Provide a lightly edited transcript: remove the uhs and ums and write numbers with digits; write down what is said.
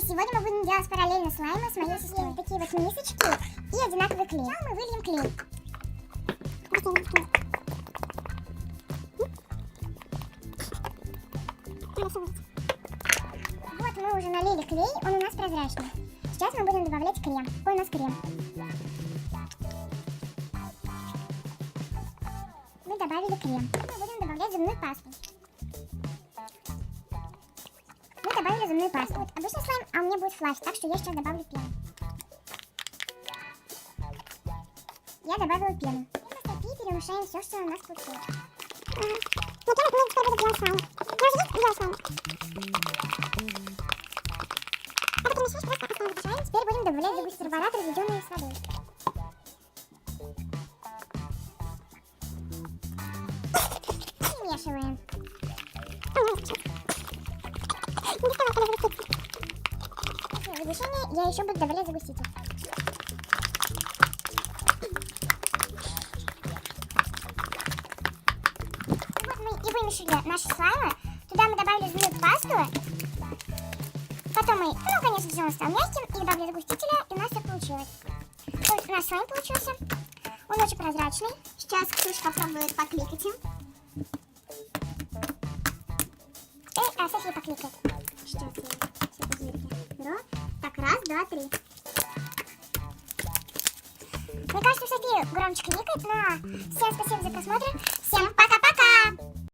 Сегодня мы будем делать параллельно слаймы с моей сестрой. Такие вот мисочки и одинаковый клей. Сейчас мы выльем клей. Вот мы уже налили клей, он у нас прозрачный. Сейчас мы будем добавлять крем. Ой, у нас крем. Мы добавили крем. Мы будем добавлять зубную пасту. Мы добавили зубную пасту. Вот обычный слайм, а у меня будет флафф, так что я сейчас добавлю пену. Я добавила пену. И перемешаем все, что у нас получилось. Ну, пена, мы теперь будем делать слайм. Я уже делала слайм. А потом еще просто оставим. Теперь будем добавлять дегустировать разведенные с водой. Перемешиваем. После загущения я еще буду добавлять загуститель. Вот мы и вымешали наши слаймы. Туда мы добавили зубную пасту. Потом мы, ну, конечно же, он стал мягким. И добавили загустителя, и у нас все получилось. Вот у нас слайм получился. Он очень прозрачный. Сейчас Ксюша попробует покликать им. София покликает. Сейчас я все это беру. Так, раз, два, три. Мне кажется, София громче кликает, но всем спасибо за просмотр. Всем пока-пока!